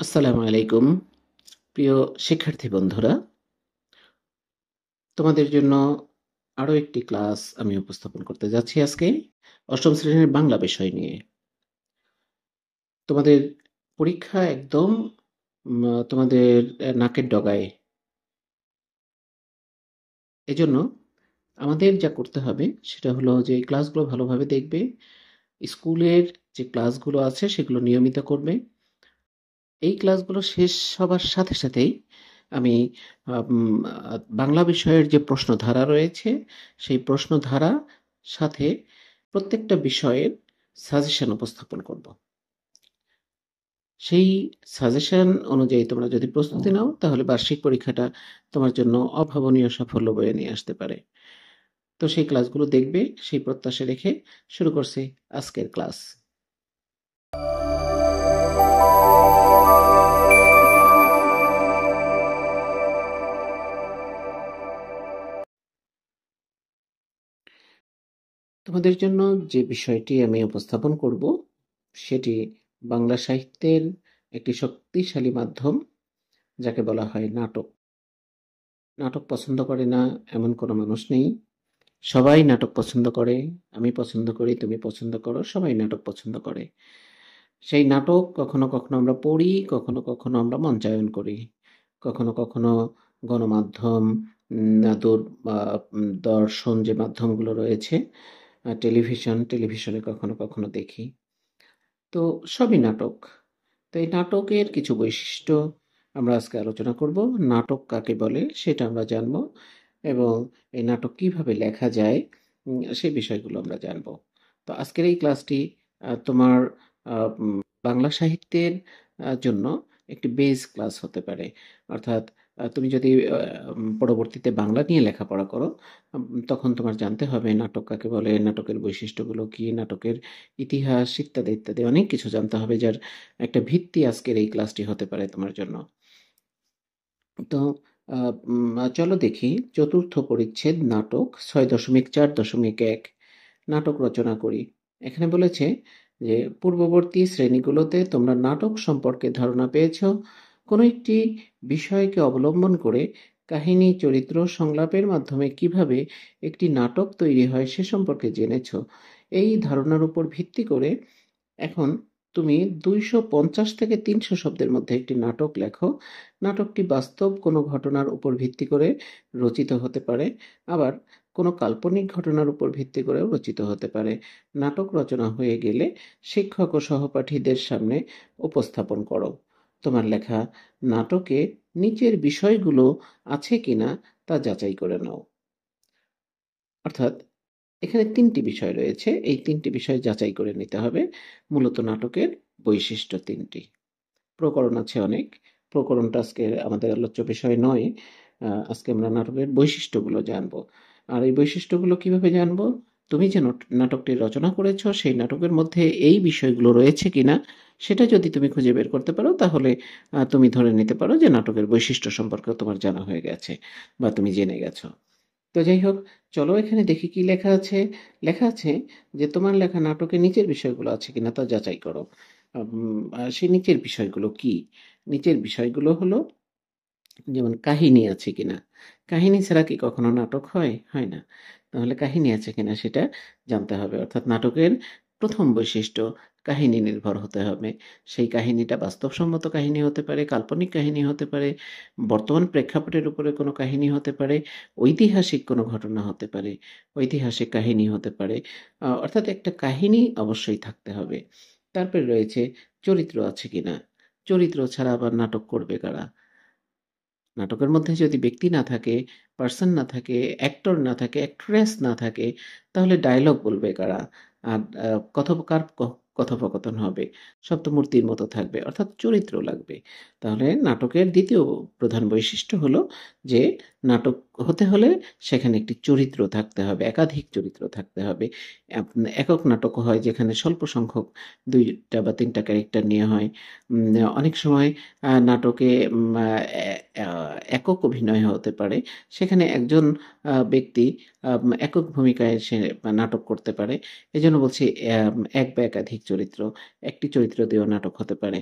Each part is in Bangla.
আসসালামু আলাইকুম প্রিয় শিক্ষার্থী বন্ধুরা, তোমাদের জন্য আরো একটি ক্লাস আমি উপস্থাপন করতে যাচ্ছি আজকে অষ্টম শ্রেণীর বাংলা বিষয় নিয়ে। তোমাদের পরীক্ষা একদম তোমাদের নাকের ডগায়। এজন্য আমাদের যা করতে হবে সেটা হলো যে এই ক্লাসগুলো ভালোভাবে দেখবে, স্কুলের যে ক্লাসগুলো আছে সেগুলো নিয়মিত করবে। এই ক্লাসগুলো শেষ হবার সাথে সাথেই আমি বাংলা বিষয়ের যে প্রশ্নধারা রয়েছে সেই প্রশ্নধারা সাথে প্রত্যেকটা বিষয়ের সাজেশন উপস্থাপন করব। সেই সাজেশন অনুযায়ী তোমরা যদি প্রস্তুতি নাও তাহলে বার্ষিক পরীক্ষাটা তোমার জন্য অভাবনীয় সাফল্য বয়ে নিয়ে আসতে পারে। তো সেই ক্লাসগুলো দেখবে সেই প্রত্যাশা রেখে শুরু করছি আজকের ক্লাস। তোমাদের জন্য যে বিষয়টি আমি উপস্থাপন করব সেটি বাংলা সাহিত্যের একটি শক্তিশালী মাধ্যম, যাকে বলা হয় নাটক। নাটক পছন্দ করে না এমন কোনো মানুষ নেই। সবাই নাটক পছন্দ করে, আমি পছন্দ করি, তুমি পছন্দ করো, সবাই নাটক পছন্দ করে। সেই নাটক কখনো কখনো আমরা পড়ি, কখনো কখনো আমরা মঞ্চায়ন করি, কখনো কখনো গণমাধ্যম, বা দর্শন যে মাধ্যমগুলো রয়েছে, টেলিভিশনে কখনো কখনো দেখি। তো সবই নাটক। তো এই নাটকের কিছু বৈশিষ্ট্য আমরা আজকে আলোচনা করব। নাটক কাকে বলে সেটা আমরা জানব এবং এই নাটক কিভাবে লেখা যায় সেই বিষয়গুলো আমরা জানব। তো আজকের এই ক্লাসটি তোমার বাংলা সাহিত্যের জন্য একটি বেস ক্লাস হতে পারে। অর্থাৎ তুমি যদি পরবর্তীতে বাংলা নিয়ে লেখাপড়া করো, তখন তোমার জানতে হবে নাটক কাকে বলে, নাটকের বৈশিষ্ট্যগুলো কি, নাটকের ইতিহাস ইত্যাদি ইত্যাদি অনেক কিছু জানতে হবে, যার একটা ভিত্তি আজকের এই ক্লাসটি হতে পারে তোমার জন্য। তো চলো দেখি চতুর্থ পরিচ্ছেদ নাটক 6.4.1 নাটক রচনা করি। এখানে বলেছে যে পূর্ববর্তী শ্রেণীগুলোতে তোমরা নাটক সম্পর্কে ধারণা পেয়েছ। কোনো একটি বিষয়কে অবলম্বন করে কাহিনী, চরিত্র, সংলাপের মাধ্যমে কিভাবে একটি নাটক তৈরি হয় সে সম্পর্কে জেনেছ। এই ধারণার উপর ভিত্তি করে এখন তুমি 250 থেকে 300 শব্দের মধ্যে একটি নাটক লেখো। নাটকটি বাস্তব কোনো ঘটনার উপর ভিত্তি করে রচিত হতে পারে, আবার কোনো কাল্পনিক ঘটনার উপর ভিত্তি করেও রচিত হতে পারে। নাটক রচনা হয়ে গেলে শিক্ষক ও সহপাঠীদের সামনে উপস্থাপন করো। তোমার লেখা নাটকে নিচের বিষয়গুলো আছে কিনা তা যাচাই করে নাও। অর্থাৎ এখানে ৩টি বিষয় রয়েছে, এই ৩টি বিষয় যাচাই করে নিতে হবে। মূলত নাটকের বৈশিষ্ট্য ৩টি। প্রকরণ আছে অনেক, প্রকরণটা আজকে আমাদের আলোচ্য বিষয় নয়। আজকে আমরা নাটকের বৈশিষ্ট্যগুলো জানবো। আর এই বৈশিষ্ট্যগুলো কিভাবে জানবো? তুমি যে নাটকটি রচনা করেছ সেই নাটকের মধ্যে এই বিষয়গুলো রয়েছে কিনা সেটা যদি তুমি খুঁজে বের করতে পারো তাহলে তুমি ধরে নিতে পারো যে নাটকের বৈশিষ্ট্য সম্পর্কে তোমার জানা হয়ে গেছে বা তুমি জেনে গেছো। তো যাই হোক, চলো এখানে দেখি কি লেখা আছে। লেখা আছে যে তোমার লেখা নাটকে নিচের বিষয়গুলো আছে কিনা তা যাচাই করো। সেই নিচের বিষয়গুলো কি? নিচের বিষয়গুলো হলো যেমন কাহিনী আছে কিনা। কাহিনী ছাড়া কি কখনো নাটক হয়? হয় না। তাহলে কাহিনী আছে কিনা সেটা জানতে হবে। অর্থাৎ নাটকের প্রথম বৈশিষ্ট্য কাহিনী নির্ভর হতে হবে। সেই কাহিনীটা বাস্তবসম্মত কাহিনী হতে পারে, কাল্পনিক কাহিনী হতে পারে, বর্তমান প্রেক্ষাপটের উপরে কোনো কাহিনী হতে পারে, ঐতিহাসিক কোনো ঘটনা হতে পারে, ঐতিহাসিক কাহিনী হতে পারে। অর্থাৎ একটা কাহিনী অবশ্যই থাকতে হবে। তারপরে রয়েছে চরিত্র আছে কিনা। চরিত্র ছাড়া আবার নাটক করবে কারা? নাটকের মধ্যে যদি ব্যক্তি না থাকে, পার্সন না থাকে, অ্যাক্টর না থাকে, অ্যাক্ট্রেস না থাকে, তাহলে ডায়লগ বলবে কারা? আর কথোপকথন হবে? সব তো মূর্তির মতো থাকবে। অর্থাৎ চরিত্র লাগবে। তাহলে নাটকের দ্বিতীয় প্রধান বৈশিষ্ট্য হলো যে নাটক হতে হলে সেখানে একটি চরিত্র থাকতে হবে, একাধিক চরিত্র থাকতে হবে। একক নাটকও হয় যেখানে স্বল্প সংখ্যক ২টা বা ৩টা ক্যারেক্টার নিয়ে হয়। অনেক সময় নাটকে একক অভিনয় হতে পারে। সেখানে একজন ব্যক্তি একক ভূমিকায় সে নাটক করতে পারে। এজন্য বলছি এক বা একাধিক চরিত্র। একটি চরিত্র দিয়েও নাটক হতে পারে।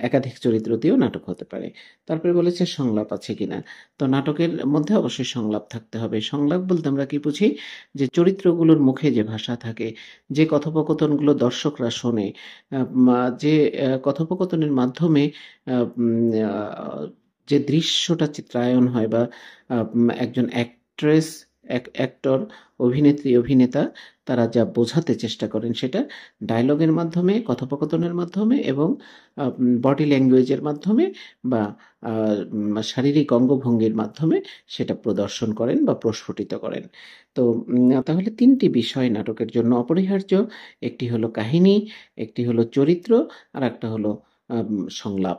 একাধিক চরিত্র দিয়েও নাটক হতে পারে। তারপরে বলেছে সংলাপ আছে কিনা। তো নাটকের মধ্যে অবশ্যই সংলাপ থাকতে হবে। সংলাপ বলতে আমরা কি বুঝি? যে চরিত্রগুলোর মুখে যে ভাষা থাকে, যে কথোপকথনগুলো দর্শকরা শোনে, যে কথোপকথনের মাধ্যমে আ উম আ যে দৃশ্যটা চিত্রায়ন হয় বা একজন অ্যাক্ট্রেস, অ্যাক্টর, অভিনেত্রী, অভিনেতা তারা যা বোঝাতে চেষ্টা করেন সেটা ডায়ালগের মাধ্যমে, কথোপকথনের মাধ্যমে এবং বডি ল্যাঙ্গুয়েজের মাধ্যমে বা শারীরিক অঙ্গভঙ্গির মাধ্যমে সেটা প্রদর্শন করেন বা প্রস্ফুটিত করেন। তো তাহলে ৩ টি বিষয় নাটকের জন্য অপরিহার্য। একটি হলো কাহিনী, একটি হলো চরিত্র, আরেকটা হলো সংলাপ।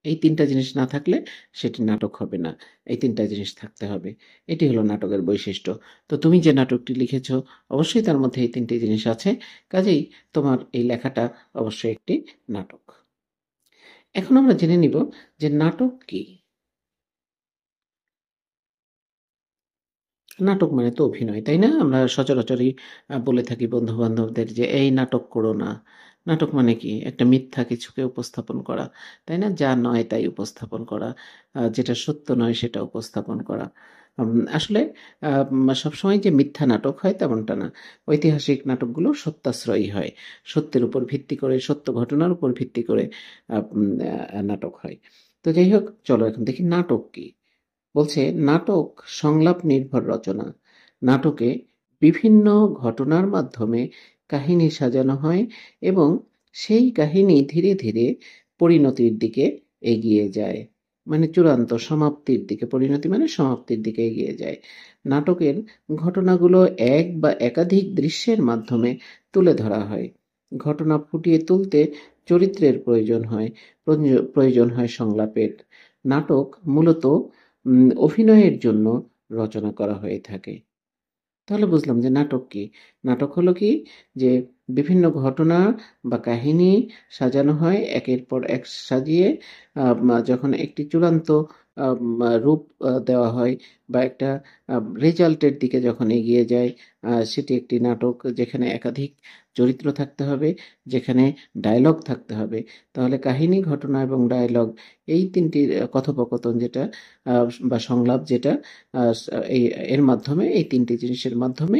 এই ৩ টা জিনিস না থাকলে সেটি নাটক হবে না। এই ৩ টা জিনিস থাকতে হবে। এটি হলো নাটকের বৈশিষ্ট্য। তো তুমি যে নাটকটি লিখেছ অবশ্যই তার মধ্যে এই ৩ টি জিনিস আছে। কাজেই তোমার এই লেখাটা অবশ্যই একটি নাটক। এখন আমরা জেনে নিব যে নাটক কি? নাটক মানে তো অভিনয়, তাই না? আমরা সচরাচরই বলে থাকি বন্ধু-বান্ধবদের যে, "এই নাটক করো না।" নাটক মানে কি? একটা মিথ্যা কিছুকে উপস্থাপন করা, তাই না? যা নয় তাই উপস্থাপন করা, যেটা সত্য নয় সেটা উপস্থাপন করা। আসলে সবসময় যে মিথ্যা নাটক হয় তেমনটা না। ঐতিহাসিক নাটকগুলো সত্যাশ্রয়ী হয়। সত্যের উপর ভিত্তি করে, সত্য ঘটনার উপর ভিত্তি করে নাটক হয়। তো যাই হোক, চলো এখন দেখি নাটক কি? বলছে নাটক সংলাপ নির্ভর রচনা। নাটকে বিভিন্ন ঘটনার মাধ্যমে কাহিনী সাজানো হয় এবং সেই কাহিনী ধীরে ধীরে পরিণতির দিকে এগিয়ে যায়। মানে চূড়ান্ত সমাপ্তির দিকে, পরিণতি মানে সমাপ্তির দিকে এগিয়ে যায়। নাটকের ঘটনাগুলো এক বা একাধিক দৃশ্যের মাধ্যমে তুলে ধরা হয়। ঘটনা ফুটিয়ে তুলতে চরিত্রের প্রয়োজন হয়, প্রয়োজন হয় সংলাপের। নাটক মূলত অভিনয়ের জন্য রচনা করা হয়ে থাকে। তাহলে বুঝলাম যে নাটক কি? নাটক হলো কি? যে বিভিন্ন ঘটনা বা কাহিনী সাজানো হয় একের পর এক সাজিয়ে যখন একটি চূড়ান্ত রূপ দেওয়া হয় বা একটা রেজাল্টের দিকে যখন এগিয়ে যায়, সেটি একটি নাটক যেখানে একাধিক চরিত্র থাকতে হবে, যেখানে ডায়ালগ থাকতে হবে। তাহলে কাহিনী, ঘটনা এবং ডায়ালগ এই ৩ টির কথোপকথন যেটা বা সংলাপ যেটা আ এই এর মাধ্যমে এই ৩ টি জিনিসের মাধ্যমে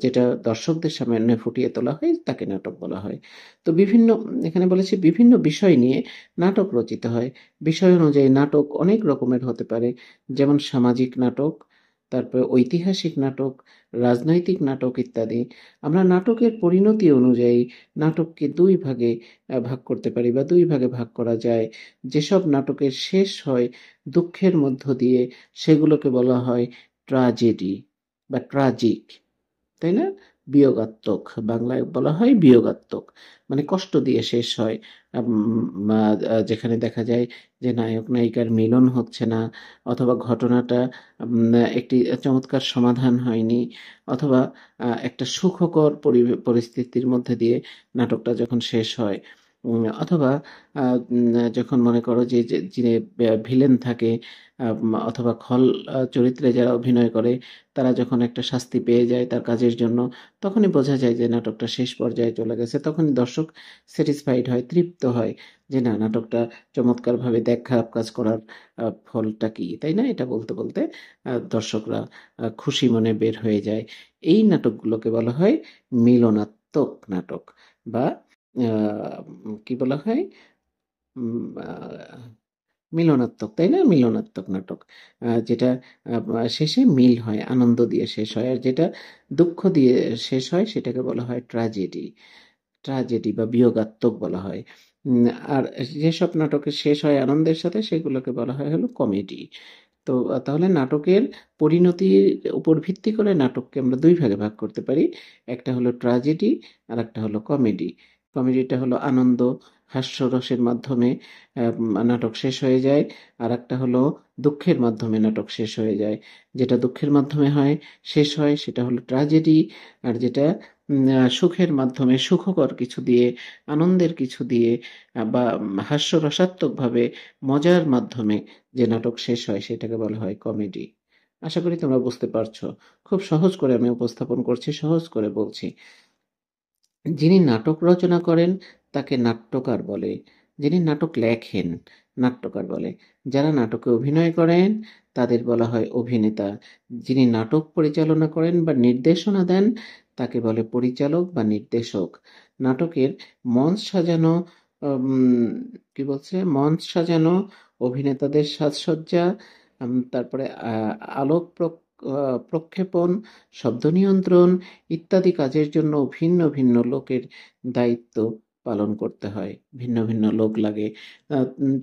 যেটা দর্শকদের সামনে ফুটিয়ে তোলা হয় তাকে নাটক বলা হয়। তো এখানে বলেছে বিভিন্ন বিষয় নিয়ে নাটক রচিত হয়। বিষয় অনুযায়ী নাটক অনেক রকমের হতে পারে। যেমন সামাজিক নাটক, তারপরে ঐতিহাসিক নাটক, রাজনৈতিক নাটক ইত্যাদি। আমরা নাটকের পরিণতি অনুযায়ী নাটককে ২ ভাগে ভাগ করতে পারি বা ২ ভাগে ভাগ করা যায়। যেসব নাটকের শেষ হয় দুঃখের মধ্য দিয়ে সেগুলোকে বলা হয় ট্রাজেডি বা ট্রাজিক, তাই না? বিয়োগাত্মক, বাংলায় বলা হয় বিয়োগাত্মক। মানে কষ্ট দিয়ে শেষ হয়। যেখানে দেখা যায় যে নায়ক নায়িকার মিলন হচ্ছে না, অথবা ঘটনাটা একটি চমৎকার সমাধান হয়নি, অথবা একটা সুখকর পরিস্থিতির মধ্যে দিয়ে নাটকটা যখন শেষ হয়, অথবা যখন মনে করো যে যিনি ভিলেন থাকে, অথবা খল চরিত্রে যারা অভিনয় করে তারা যখন একটা শাস্তি পেয়ে যায় তার কাজের জন্য, তখনই বোঝা যায় যে নাটকটা শেষ পর্যায়ে চলে গেছে। তখনই দর্শক স্যাটিসফাইড হয়, তৃপ্ত হয় যে না, নাটকটা চমৎকারভাবে দেখ, খারাপ কাজ করার ফলটা কি, তাই না? এটা বলতে বলতে দর্শকরা খুশি মনে বের হয়ে যায়। এই নাটকগুলোকে বলা হয় মিলনাত্মক নাটক বা কি বলা হয়? উম আ মিলনাত্মক, তাই না? মিলনাত্মক নাটক। যেটা শেষে মিল হয়, আনন্দ দিয়ে শেষ হয়। আর যেটা দুঃখ দিয়ে শেষ হয় সেটাকে বলা হয় ট্র্যাজেডি। ট্র্যাজেডি বা বিয়োগাত্মক বলা হয়। উম আর যেসব নাটকের শেষ হয় আনন্দের সাথে সেগুলোকে বলা হয় হলো কমেডি। তো তাহলে নাটকের পরিণতির উপর ভিত্তি করে নাটককে আমরা ২ ভাগে ভাগ করতে পারি। একটা হলো ট্র্যাজেডি, আরেকটা হলো কমেডি। কমেডিটা হলো আনন্দ, হাস্যরসের মাধ্যমে নাটক শেষ হয়ে যায়। আরেকটা হলো দুঃখের মাধ্যমে নাটক শেষ হয়ে যায়। যেটা দুঃখের মাধ্যমে শেষ হয় সেটা হলো ট্র্যাজেডি। আর যেটা সুখের মাধ্যমে সুখকর কিছু দিয়ে, আনন্দের কিছু দিয়ে বা হাস্যরসাত্মকভাবে মজার মাধ্যমে যে নাটক শেষ হয় সেটাকে বলা হয় কমেডি। আশা করি তোমরা বুঝতে পারছো। খুব সহজ করে আমি উপস্থাপন করছি, সহজ করে বলছি। যিনি নাটক রচনা করেন তাকে নাট্যকার বলে। যিনি নাটক লেখেন নাট্যকার বলে, যারা নাটকে অভিনয় করেন তাদের বলা হয় অভিনেতা, যিনি নাটক পরিচালনা করেন বা নির্দেশনা দেন তাকে বলে পরিচালক বা নির্দেশক। নাটকের মঞ্চ সাজানো, কি বলছে, মঞ্চ সাজানো, অভিনেতাদের সাজসজ্জা, তারপরে আলোক প্রক্ষেপণ, শব্দ নিয়ন্ত্রণ ইত্যাদি কাজের জন্য ভিন্ন ভিন্ন লোকের দায়িত্ব পালন করতে হয়, ভিন্ন ভিন্ন লোক লাগে।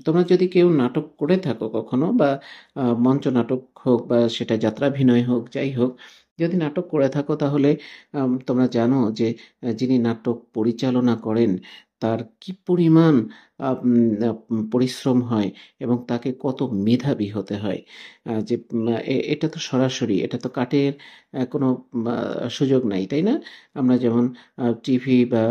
তোমরা যদি কেউ নাটক করে থাকো কখনো, বা মঞ্চ নাটক হোক বা সেটা যাত্রাভিনয় হোক, যাই হোক, যদি নাটক করে থাকো তাহলে তোমরা জানো যে যিনি নাটক পরিচালনা করেন তার কি পরিমাণ পরিশ্রম হয় এবং তাকে কত মেধাবী হতে হয়। যে এটা তো সরাসরি, এটা তো কাটের কোনো সুযোগ নাই, তাই না? আমরা যেমন টিভি বা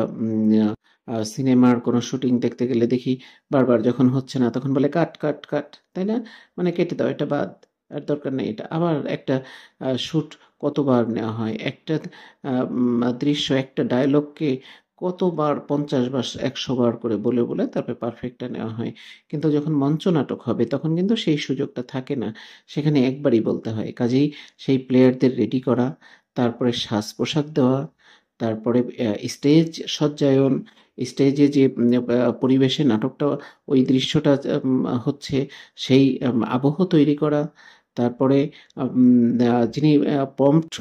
সিনেমার কোনো শুটিং দেখতে গেলে দেখি বারবার যখন হচ্ছে না তখন বলে কাট কাট কাট, তাই না? মানে কেটে দাও, এটা বাদ, আর দরকার নেই এটা। আবার একটা শুট কতবার নেওয়া হয়, একটা দৃশ্য, একটা ডায়লগকে কতবার, 50 বার 100 বার করে বলে বলে তারপরে পারফেক্টটা নেওয়া হয়। কিন্তু যখন মঞ্চ নাটক হবে তখন কিন্তু সেই সুযোগটা থাকে না, সেখানে একবারই বলতে হয়। কাজেই সেই প্লেয়ারদের রেডি করা, তারপরে সাজ পোশাক দেওয়া, তারপরে স্টেজ সজ্জায়ন, স্টেজে যে পরিবেশে নাটকটা, ওই দৃশ্যটা হচ্ছে, সেই আবহ তৈরি করা, তারপরে যিনি প্রম্পট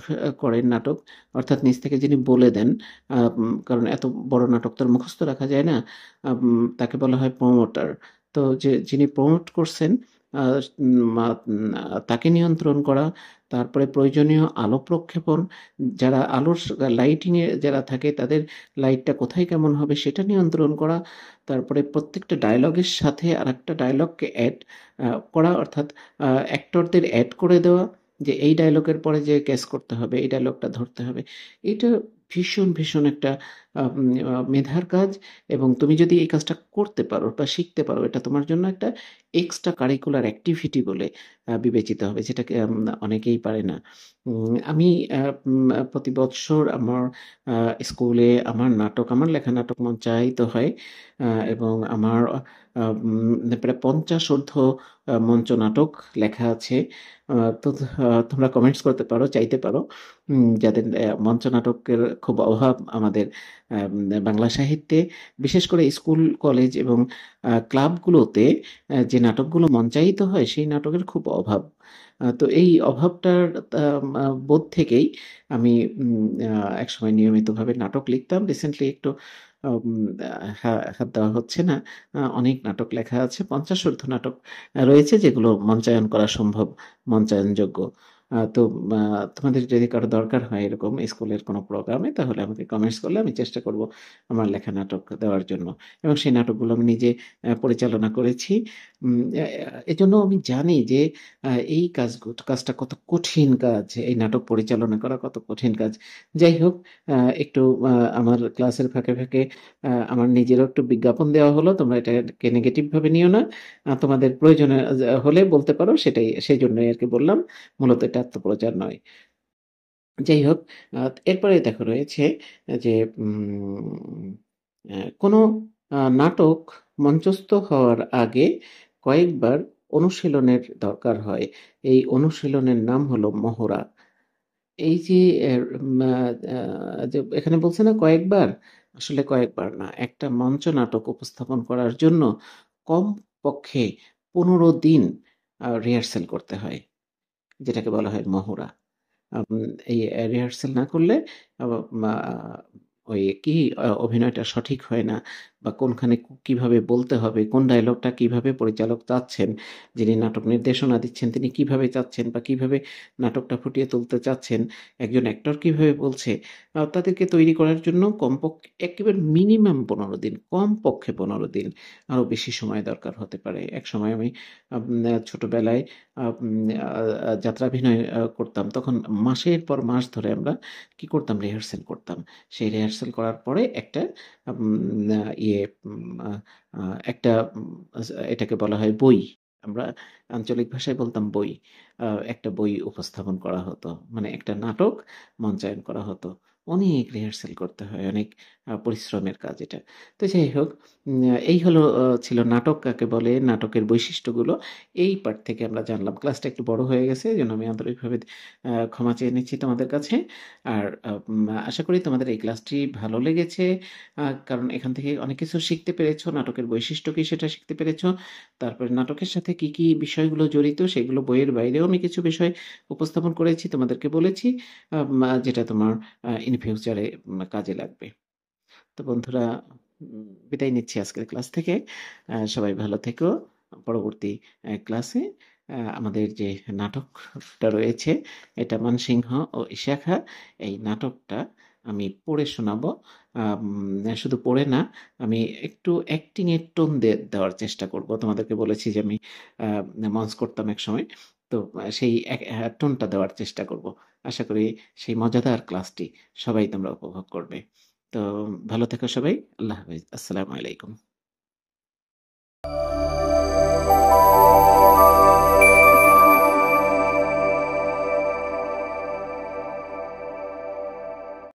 করেন নাটক, অর্থাৎ নিজ থেকে যিনি বলে দেন, কারণ এত বড় নাটক তো আর মুখস্থ রাখা যায় না, তাকে বলা হয় প্রমোটার। তো যিনি প্রমোট করছেন তাকে নিয়ন্ত্রণ করা, তারপরে প্রয়োজনীয় আলো প্রক্ষেপণ, যারা আলোর লাইটিংয়ে যারা থাকে তাদের লাইটটা কোথায় কেমন হবে সেটা নিয়ন্ত্রণ করা, তারপরে প্রত্যেকটা ডায়লগের সাথে আর একটা ডায়লগকে অ্যাড করা, অর্থাৎ অ্যাক্টরদের অ্যাড করে দেওয়া, যে এই ডায়লগের পরে যে ক্যাচ করতে হবে, এই ডায়লগটা ধরতে হবে। এটা ভীষণ ভীষণ একটা মেধার কাজ, এবং তুমি যদি এই কাজটা করতে পারো বা শিখতে পারো, এটা তোমার জন্য একটা এক্সট্রা কারিকুলার অ্যাক্টিভিটি বলে বিবেচিত হবে, যেটাকে অনেকেই পারে না। আমি প্রতি বৎসর আমার স্কুলে আমার লেখা নাটক মঞ্চায়িত হয়, এবং আমার প্রায় 50 ঊর্ধ্ব মঞ্চ নাটক লেখা আছে। তো তোমরা কমেন্টস করতে পারো, চাইতে পারো, যাদের মঞ্চ নাটকের খুব অভাব আমাদের বাংলা সাহিত্যে, বিশেষ করে স্কুল কলেজ এবং ক্লাবগুলোতে যে নাটকগুলো মঞ্চায়িত হয় সেই নাটকের খুব অভাব। তো এই অভাবটার বোধ থেকেই আমি একসময় নিয়মিতভাবে নাটক লিখতাম। রিসেন্টলি একটু হাত দেওয়া হচ্ছে না। অনেক নাটক লেখা আছে, 50 ঊর্ধ্ব নাটক রয়েছে যেগুলো মঞ্চায়ন করা সম্ভব, মঞ্চায়নযোগ্য। তো তোমাদের যদি কারো দরকার হয় এরকম স্কুলের কোনো প্রোগ্রামে, তাহলে আমাকে কমেন্টস করলে আমি চেষ্টা করব আমার লেখা নাটক দেওয়ার জন্য, এবং সেই নাটকগুলো আমি নিজে পরিচালনা করেছি। এজন্য আমি জানি যে এই কাজটা কত কঠিন কাজ, এই নাটক পরিচালনা করা কত কঠিন কাজ। যাই হোক, একটু আমার ক্লাসের ফাঁকে ফাঁকে আমার নিজেরও একটু বিজ্ঞাপন দেওয়া হলো, তোমরা এটাকে নেগেটিভ ভাবে নিও না। তোমাদের প্রয়োজনে হলে বলতে পারো, সেটাই, সেই জন্যই আর কি বললাম। মূলত এটা আত্মপ্রচার নয়। যাই হোক, এরপরে দেখো রয়েছে যে কোনো নাটক মঞ্চস্থ হওয়ার আগে কয়েকবার অনুশীলনের দরকার হয়। এই অনুশীলনের নাম হলো মহড়া। এই যে যে এখানে বলছে না কয়েকবার, আসলে কয়েকবার না, একটা মঞ্চ নাটক উপস্থাপন করার জন্য কমপক্ষে 15 দিন রিহার্সেল করতে হয়, যেটাকে বলা হয় মহড়া। আম এই রিহার্সাল না করলে আ মা ওই কি অভিনয়টা সঠিক হয় না, বা কোনখানে কিভাবে বলতে হবে, কোন ডায়ালগটা কিভাবে পরিচালক চাচ্ছেন, যিনি নাটক নির্দেশনা দিচ্ছেন তিনি কিভাবে চাচ্ছেন, বা কিভাবে নাটকটা ফুটিয়ে তুলতে চাচ্ছেন, একজন অ্যাক্টর কিভাবে বলছে, তাদেরকে তৈরি করার জন্য কমপক্ষে একেবারে মিনিমাম 15 দিন, কমপক্ষে 15 দিন, আরো বেশি সময় দরকার হতে পারে। একসময় আমি ছোটবেলায় আম আ আ যাত্রাভিনয় করতাম। তখন মাসের পর মাস ধরে আমরা কি করতাম? রিহার্সাল করতাম। সেই রিহার্সাল করার পরে একটা আম আ ইয়ে উম আ আ একটা এটাকে বলা হয় বই। আমরা আঞ্চলিক ভাষায় বলতাম বই। একটা বই উপস্থাপন করা হতো। মানে একটা নাটক মঞ্চায়ন করা হতো। অনেক রিহার্সাল করতে হয়, অনেক পরিশ্রমের কাজ এটা। তো যাই হোক, এই হলো ছিল নাটক কাকে বলে, নাটকের বৈশিষ্ট্যগুলো। এই পার্ট থেকে আমরা জানলাম। ক্লাসটা একটু বড় হয়ে গেছে, এজন্য আমি আন্তরিকভাবে ক্ষমা চেয়ে নিচ্ছি তোমাদের কাছে। আর আশা করি তোমাদের এই ক্লাসটি ভালো লেগেছে। কারণ এখান থেকে অনেক কিছু শিখতে পেরেছো, নাটকের বৈশিষ্ট্য কী সেটা শিখতে পেরেছো। তারপরে নাটকের সাথে কি, কি বিষয়গুলো জড়িত সেগুলো বইয়ের বাইরেও আমি কিছু বিষয় উপস্থাপন করেছি, তোমাদেরকে বলেছি, যেটা তোমার ইন ফিউচারে কাজে লাগবে। তো বন্ধুরা, বিদায় নিচ্ছি আজকের ক্লাস থেকে। সবাই ভালো থেকো। পরবর্তী ক্লাসে আমাদের যে নাটকটা রয়েছে, এটা মানসিংহ ও ইশাখা, এই নাটকটা আমি পড়ে শোনাবো। শুধু পড়ে না, আমি একটু অ্যাক্টিং এর টোন দেওয়ার চেষ্টা করব। তোমাদেরকে বলেছি যে আমি মঞ্চ করতাম এক সময়, তো সেই টোনটা দেওয়ার চেষ্টা করব। আশা করি সেই মজাদার ক্লাসটি সবাই তোমরা উপভোগ করবে। তো ভালো থেকো সবাই। আল্লাহ হাফেজ। আসসালামু আলাইকুম।